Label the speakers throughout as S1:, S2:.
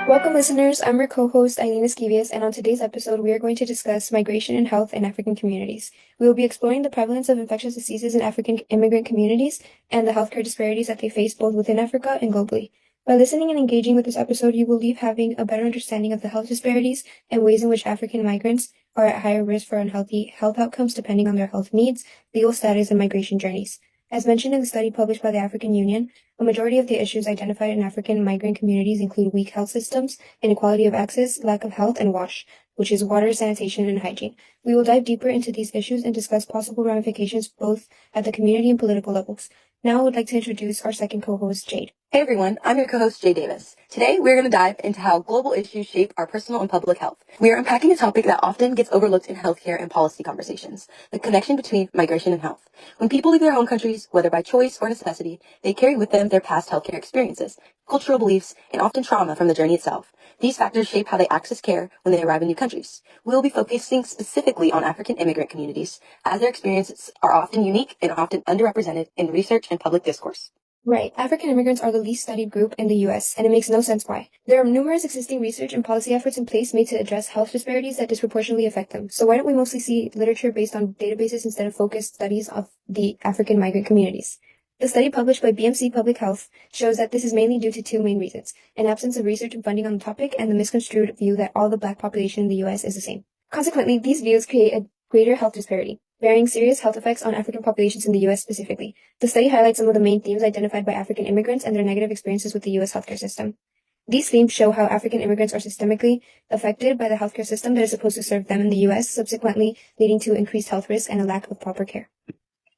S1: Welcome, listeners. I'm your co-host, Eileen Esquivias, and on today's episode, we are going to discuss migration and health in African communities. We will be exploring the prevalence of infectious diseases in African immigrant communities and the healthcare disparities that they face both within Africa and globally. By listening and engaging with this episode, you will leave having a better understanding of the health disparities and ways in which African migrants are at higher risk for unhealthy health outcomes depending on their health needs, legal status, and migration journeys. As mentioned in the study published by the African Union, a majority of the issues identified in African migrant communities include weak health systems, inequality of access, lack of health, and WASH, which is water, sanitation, and hygiene. We will dive deeper into these issues and discuss possible ramifications both at the community and political levels. Now I would like to introduce our second co-host, Jade.
S2: Hey everyone, I'm your co-host Jay Davis. Today we're going to dive into how global issues shape our personal and public health. We are unpacking a topic that often gets overlooked in healthcare and policy conversations, the connection between migration and health. When people leave their home countries, whether by choice or necessity, they carry with them their past healthcare experiences, cultural beliefs, and often trauma from the journey itself. These factors shape how they access care when they arrive in new countries. We'll be focusing specifically on African immigrant communities, as their experiences are often unique and often underrepresented in research and public discourse.
S1: Right. African immigrants are the least studied group in the U.S., and it makes no sense why. There are numerous existing research and policy efforts in place made to address health disparities that disproportionately affect them. So why don't we mostly see literature based on databases instead of focused studies of the African migrant communities? The study published by BMC Public Health shows that this is mainly due to two main reasons: an absence of research and funding on the topic, and the misconstrued view that all the Black population in the U.S. is the same. Consequently, these views create a greater health disparity, bearing serious health effects on African populations in the U.S. specifically. The study highlights some of the main themes identified by African immigrants and their negative experiences with the U.S. healthcare system. These themes show how African immigrants are systemically affected by the healthcare system that is supposed to serve them in the U.S., subsequently leading to increased health risk and a lack of proper care.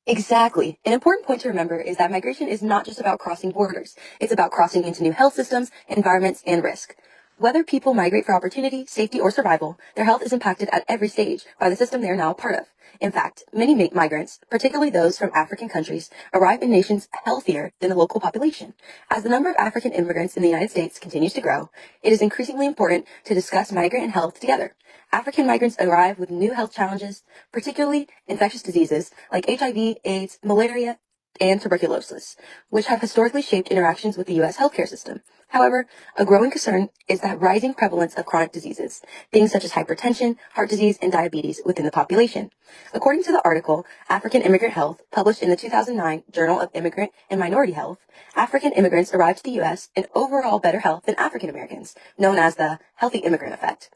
S2: Exactly. An important point to remember is that migration is not just about crossing borders. It's about crossing into new health systems, environments, and risk. Whether people migrate for opportunity, safety, or survival, their health is impacted at every stage by the system they are now a part of. In fact, many migrants, particularly those from African countries, arrive in nations healthier than the local population. As the number of African immigrants in the United States continues to grow, it is increasingly important to discuss migrant and health together. African migrants arrive with new health challenges, particularly infectious diseases like HIV, AIDS, malaria, and tuberculosis, which have historically shaped interactions with the U.S. healthcare system. However, a growing concern is that rising prevalence of chronic diseases, things such as hypertension, heart disease, and diabetes within the population. According to the article, African Immigrant Health, published in the 2009 Journal of Immigrant and Minority Health, African immigrants arrived to the U.S. in overall better health than African Americans, known as the healthy immigrant effect.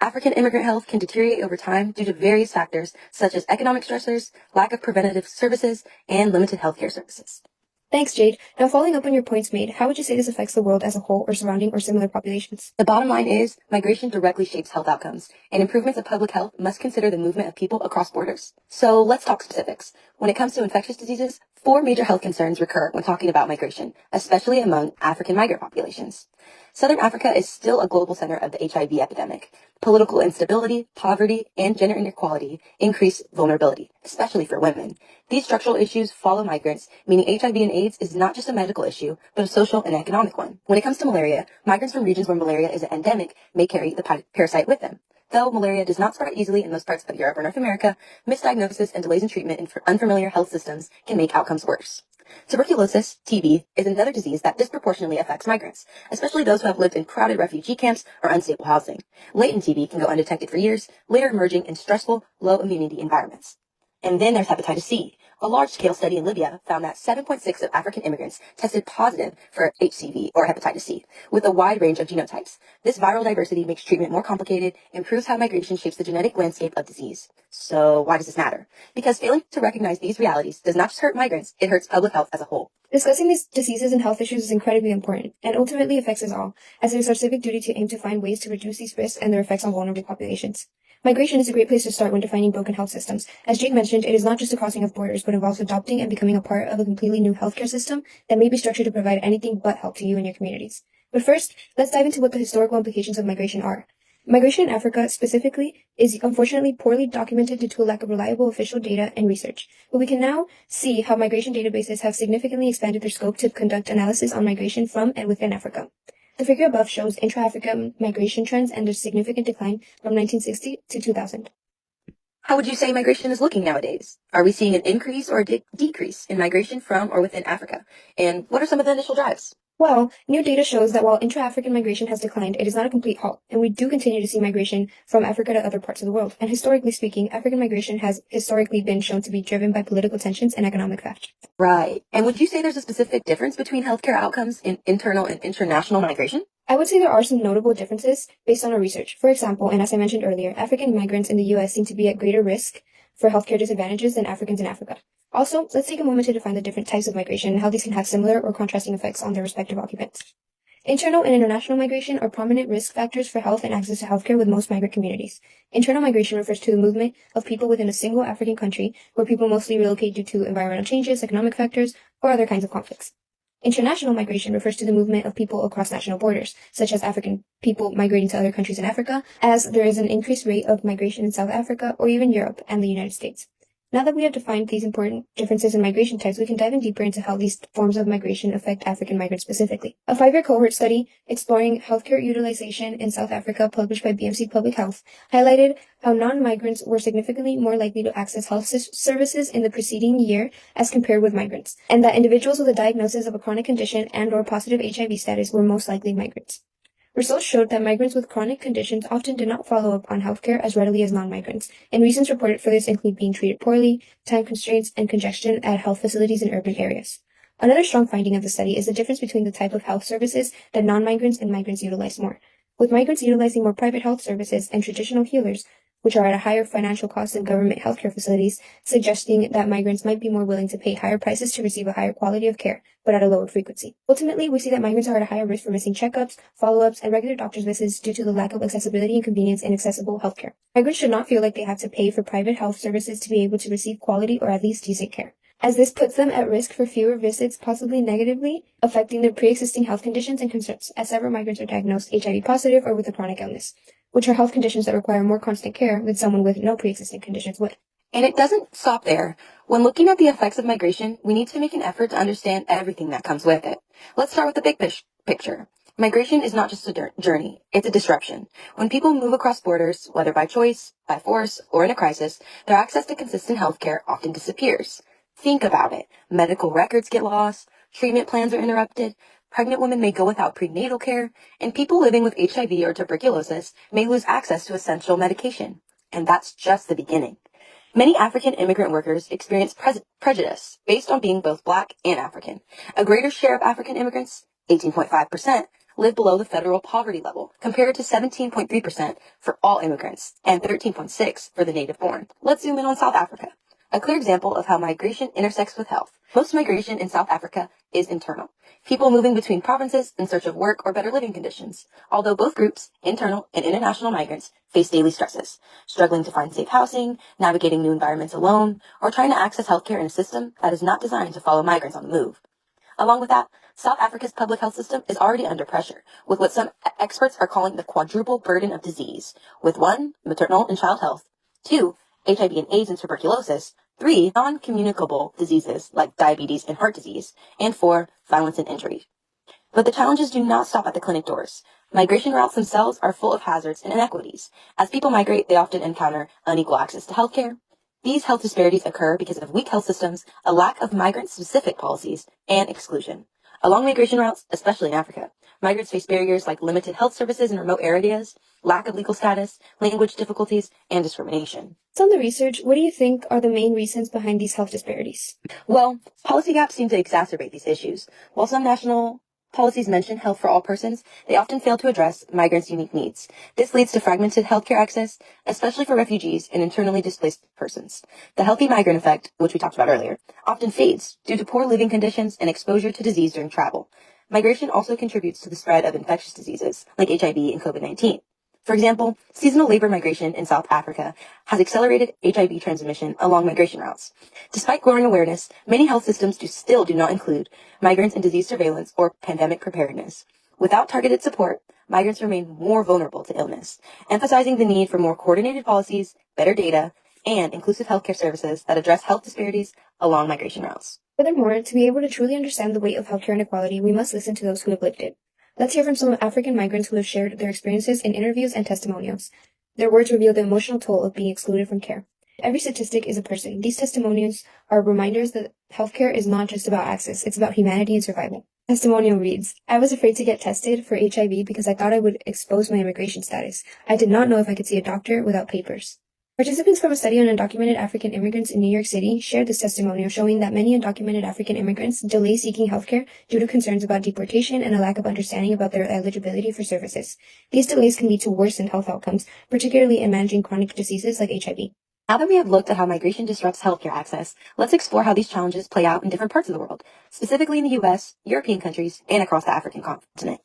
S2: African immigrant health can deteriorate over time due to various factors such as economic stressors, lack of preventative services, and limited healthcare services.
S1: Thanks, Jade. Now, following up on your points made, how would you say this affects the world as a whole or surrounding or similar populations?
S2: The bottom line is migration directly shapes health outcomes, and improvements of public health must consider the movement of people across borders. So let's talk specifics. When it comes to infectious diseases, 4 major health concerns recur when talking about migration, especially among African migrant populations. Southern Africa is still a global center of the HIV epidemic. Political instability, poverty, and gender inequality increase vulnerability, especially for women. These structural issues follow migrants, meaning HIV and AIDS is not just a medical issue, but a social and economic one. When it comes to malaria, migrants from regions where malaria is an endemic may carry the parasite with them. Though malaria does not spread easily in most parts of Europe or North America, misdiagnosis and delays in treatment in unfamiliar health systems can make outcomes worse. Tuberculosis, TB, is another disease that disproportionately affects migrants, especially those who have lived in crowded refugee camps or unstable housing. Latent TB can go undetected for years, later emerging in stressful, low immunity environments. And then there's hepatitis C. A large-scale study in Libya found that 7.6 of African immigrants tested positive for HCV or hepatitis C, with a wide range of genotypes. This viral diversity makes treatment more complicated and proves how migration shapes the genetic landscape of disease. So why does this matter? Because failing to recognize these realities does not just hurt migrants, it hurts public health as a whole.
S1: Discussing these diseases and health issues is incredibly important, and ultimately affects us all, as it is our civic duty to aim to find ways to reduce these risks and their effects on vulnerable populations. Migration is a great place to start when defining broken health systems. As Jake mentioned, it is not just a crossing of borders, but involves adopting and becoming a part of a completely new healthcare system that may be structured to provide anything but help to you and your communities. But first, let's dive into what the historical implications of migration are. Migration in Africa, specifically, is unfortunately poorly documented due to a lack of reliable official data and research. But we can now see how migration databases have significantly expanded their scope to conduct analysis on migration from and within Africa. The figure above shows intra-Africa migration trends and their significant decline from 1960 to 2000.
S2: How would you say migration is looking nowadays? Are we seeing an increase or a decrease in migration from or within Africa? And what are some of the initial drives?
S1: Well, new data shows that while intra-African migration has declined, it is not a complete halt, and we do continue to see migration from Africa to other parts of the world. And historically speaking, African migration has historically been shown to be driven by political tensions and economic factors.
S2: Right. And would you say there's a specific difference between healthcare outcomes in internal and international migration?
S1: I would say there are some notable differences based on our research. For example, and as I mentioned earlier, African migrants in the US seem to be at greater risk for healthcare disadvantages than Africans in Africa. Also, let's take a moment to define the different types of migration and how these can have similar or contrasting effects on their respective occupants. Internal and international migration are prominent risk factors for health and access to healthcare with most migrant communities. Internal migration refers to the movement of people within a single African country, where people mostly relocate due to environmental changes, economic factors, or other kinds of conflicts. International migration refers to the movement of people across national borders, such as African people migrating to other countries in Africa, as there is an increased rate of migration in South Africa or even Europe and the United States. Now that we have defined these important differences in migration types, we can dive in deeper into how these forms of migration affect African migrants specifically. A 5-year cohort study exploring healthcare utilization in South Africa, published by BMC Public Health, highlighted how non-migrants were significantly more likely to access health services in the preceding year as compared with migrants, and that individuals with a diagnosis of a chronic condition and/or positive HIV status were most likely migrants. Results showed that migrants with chronic conditions often did not follow up on healthcare as readily as non-migrants, and reasons reported for this include being treated poorly, time constraints, and congestion at health facilities in urban areas. Another strong finding of the study is the difference between the type of health services that non-migrants and migrants utilize more. With migrants utilizing more private health services and traditional healers, which are at a higher financial cost than government healthcare facilities, suggesting that migrants might be more willing to pay higher prices to receive a higher quality of care, but at a lower frequency. Ultimately, we see that migrants are at a higher risk for missing checkups, follow-ups, and regular doctor's visits due to the lack of accessibility and convenience in accessible healthcare. Migrants should not feel like they have to pay for private health services to be able to receive quality or at least decent care, as this puts them at risk for fewer visits, possibly negatively affecting their pre-existing health conditions and concerns, as several migrants are diagnosed HIV positive or with a chronic illness, which are health conditions that require more constant care than someone with no pre-existing conditions would.
S2: And it doesn't stop there. When looking at the effects of migration, we need to make an effort to understand everything that comes with it. Let's start with the big picture. Migration is not just a journey, it's a disruption. When people move across borders, whether by choice, by force, or in a crisis, their access to consistent healthcare often disappears. Think about it. Medical records get lost, treatment plans are interrupted, pregnant women may go without prenatal care, and people living with HIV or tuberculosis may lose access to essential medication. And that's just the beginning. Many African immigrant workers experience prejudice based on being both Black and African. A greater share of African immigrants, 18.5%, live below the federal poverty level, compared to 17.3% for all immigrants and 13.6% for the native born. Let's zoom in on South Africa. A clear example of how migration intersects with health. Most migration in South Africa is internal. People moving between provinces in search of work or better living conditions. Although both groups, internal and international migrants, face daily stresses, struggling to find safe housing, navigating new environments alone, or trying to access healthcare in a system that is not designed to follow migrants on the move. Along with that, South Africa's public health system is already under pressure, with what some experts are calling the quadruple burden of disease, with 1, maternal and child health, 2, HIV and AIDS and tuberculosis, 3, non-communicable diseases like diabetes and heart disease, and 4, violence and injury. But the challenges do not stop at the clinic doors. Migration routes themselves are full of hazards and inequities. As people migrate, they often encounter unequal access to healthcare. These health disparities occur because of weak health systems, a lack of migrant-specific policies, and exclusion. Along migration routes, especially in Africa, migrants face barriers like limited health services in remote areas, lack of legal status, language difficulties, and discrimination.
S1: Based on the research, what do you think are the main reasons behind these health disparities?
S2: Well, policy gaps seem to exacerbate these issues. While some national policies mention health for all persons, they often fail to address migrants' unique needs. This leads to fragmented healthcare access, especially for refugees and internally displaced persons. The healthy migrant effect, which we talked about earlier, often fades due to poor living conditions and exposure to disease during travel. Migration also contributes to the spread of infectious diseases like HIV and COVID-19. For example, seasonal labor migration in South Africa has accelerated HIV transmission along migration routes. Despite growing awareness, many health systems still do not include migrants in disease surveillance or pandemic preparedness. Without targeted support, migrants remain more vulnerable to illness, emphasizing the need for more coordinated policies, better data, and inclusive healthcare services that address health disparities along migration routes.
S1: Furthermore, to be able to truly understand the weight of healthcare inequality, we must listen to those who have lived it. Let's hear from some African migrants who have shared their experiences in interviews and testimonials. Their words reveal the emotional toll of being excluded from care. Every statistic is a person. These testimonials are reminders that healthcare is not just about access, it's about humanity and survival. Testimonial reads, I was afraid to get tested for HIV because I thought I would expose my immigration status. I did not know if I could see a doctor without papers. Participants from a study on undocumented African immigrants in New York City shared this testimonial showing that many undocumented African immigrants delay seeking healthcare due to concerns about deportation and a lack of understanding about their eligibility for services. These delays can lead to worsened health outcomes, particularly in managing chronic diseases like HIV.
S2: Now that we have looked at how migration disrupts healthcare access, let's explore how these challenges play out in different parts of the world, specifically in the US, European countries, and across the African continent.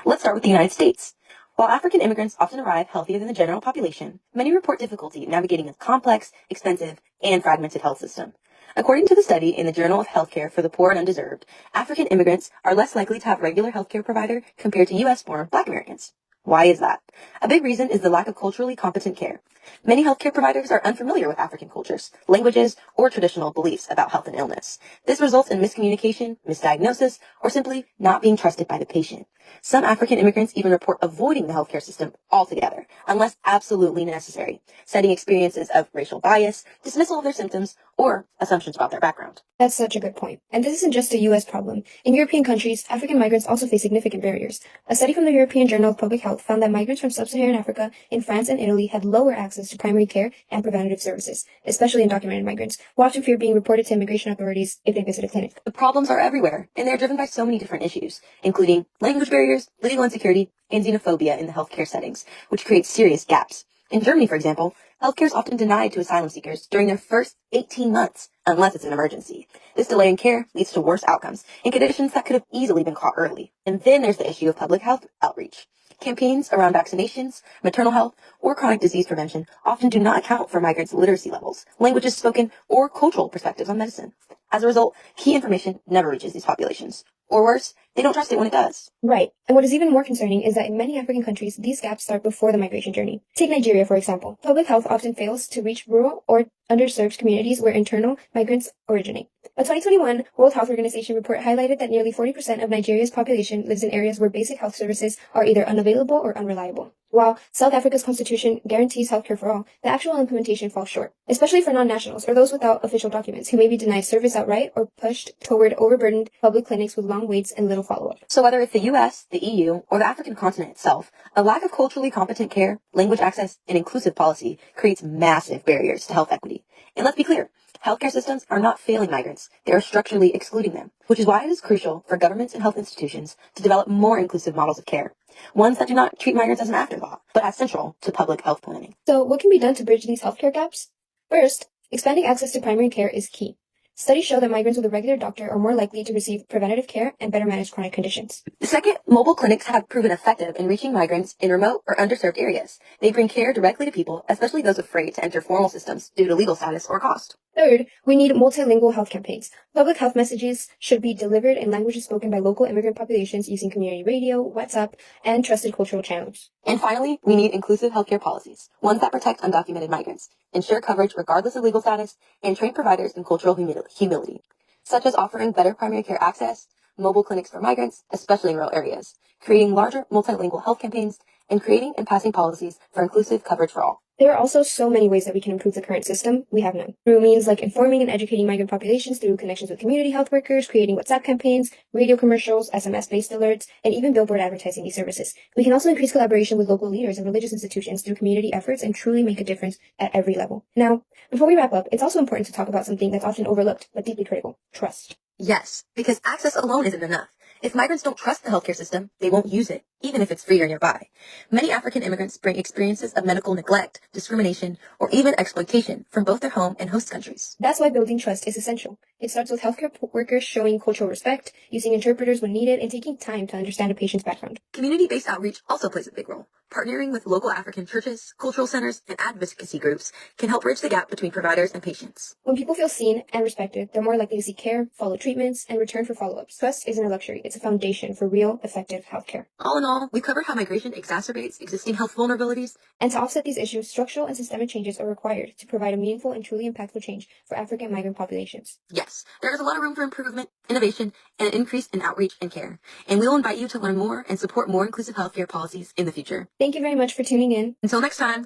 S2: Let's start with the United States. While African immigrants often arrive healthier than the general population, many report difficulty navigating a complex, expensive, and fragmented health system. According to the study in the Journal of Healthcare for the Poor and Undeserved, African immigrants are less likely to have regular healthcare provider compared to US-born Black Americans. Why is that? A big reason is the lack of culturally competent care. Many healthcare providers are unfamiliar with African cultures, languages, or traditional beliefs about health and illness. This results in miscommunication, misdiagnosis, or simply not being trusted by the patient. Some African immigrants even report avoiding the healthcare system altogether, unless absolutely necessary, citing experiences of racial bias, dismissal of their symptoms, or assumptions about their background.
S1: That's such a good point. And this isn't just a US problem. In European countries, African migrants also face significant barriers. A study from the European Journal of Public Health found that migrants from sub-Saharan Africa in France and Italy had lower access to primary care and preventative services, especially undocumented migrants, who often fear being reported to immigration authorities if they visit a clinic.
S2: The problems are everywhere, and they're driven by so many different issues, including language barriers, legal insecurity, and xenophobia in the healthcare settings, which creates serious gaps. In Germany, for example, healthcare is often denied to asylum seekers during their first 18 months, unless it's an emergency. This delay in care leads to worse outcomes and conditions that could have easily been caught early. And then there's the issue of public health outreach. Campaigns around vaccinations, maternal health, or chronic disease prevention often do not account for migrants' literacy levels, languages spoken, or cultural perspectives on medicine. As a result, key information never reaches these populations. Or worse, they don't trust it when it does.
S1: Right. And what is even more concerning is that in many African countries, these gaps start before the migration journey. Take Nigeria, for example. Public health often fails to reach rural or underserved communities where internal migrants originate. A 2021 World Health Organization report highlighted that nearly 40% of Nigeria's population lives in areas where basic health services are either unavailable or unreliable. While South Africa's constitution guarantees healthcare for all, the actual implementation falls short, especially for non-nationals or those without official documents who may be denied service outright or pushed toward overburdened public clinics with long waits and little follow-up.
S2: So whether it's the US, the EU, or the African continent itself, a lack of culturally competent care, language access, and inclusive policy creates massive barriers to health equity. And let's be clear, healthcare systems are not failing migrants, they are structurally excluding them, which is why it is crucial for governments and health institutions to develop more inclusive models of care. Ones that do not treat migrants as an afterthought, but as central to public health planning.
S1: So what can be done to bridge these healthcare gaps? First, expanding access to primary care is key. Studies show that migrants with a regular doctor are more likely to receive preventative care and better manage chronic conditions.
S2: Second, mobile clinics have proven effective in reaching migrants in remote or underserved areas. They bring care directly to people, especially those afraid to enter formal systems due to legal status or cost.
S1: Third, we need multilingual health campaigns. Public health messages should be delivered in languages spoken by local immigrant populations using community radio, WhatsApp, and trusted cultural channels.
S2: And finally, we need inclusive healthcare policies, ones that protect undocumented migrants, ensure coverage regardless of legal status, and train providers in cultural humility, such as offering better primary care access, mobile clinics for migrants, especially in rural areas, creating larger multilingual health campaigns, and creating and passing policies for inclusive coverage for all.
S1: There are also so many ways that we can improve the current system. We have none. Through means like informing and educating migrant populations through connections with community health workers, creating WhatsApp campaigns, radio commercials, SMS-based alerts, and even billboard advertising these services. We can also increase collaboration with local leaders and religious institutions through community efforts and truly make a difference at every level. Now, before we wrap up, it's also important to talk about something that's often overlooked, but deeply critical: trust.
S2: Yes, because access alone isn't enough. If migrants don't trust the healthcare system, they won't use it, even if it's free or nearby. Many African immigrants bring experiences of medical neglect, discrimination, or even exploitation from both their home and host countries.
S1: That's why building trust is essential. It starts with healthcare workers showing cultural respect, using interpreters when needed, and taking time to understand a patient's background.
S2: Community-based outreach also plays a big role. Partnering with local African churches, cultural centers, and advocacy groups can help bridge the gap between providers and patients.
S1: When people feel seen and respected, they're more likely to seek care, follow treatments, and return for follow-ups. Trust isn't a luxury. It's a foundation for real, effective healthcare.
S2: All in all, we've covered how migration exacerbates existing health vulnerabilities.
S1: And to offset these issues, structural and systemic changes are required to provide a meaningful and truly impactful change for African migrant populations.
S2: Yes, there is a lot of room for improvement, innovation, and an increase in outreach and care. And we'll invite you to learn more and support more inclusive healthcare policies in the future.
S1: Thank you very much for tuning in.
S2: Until next time.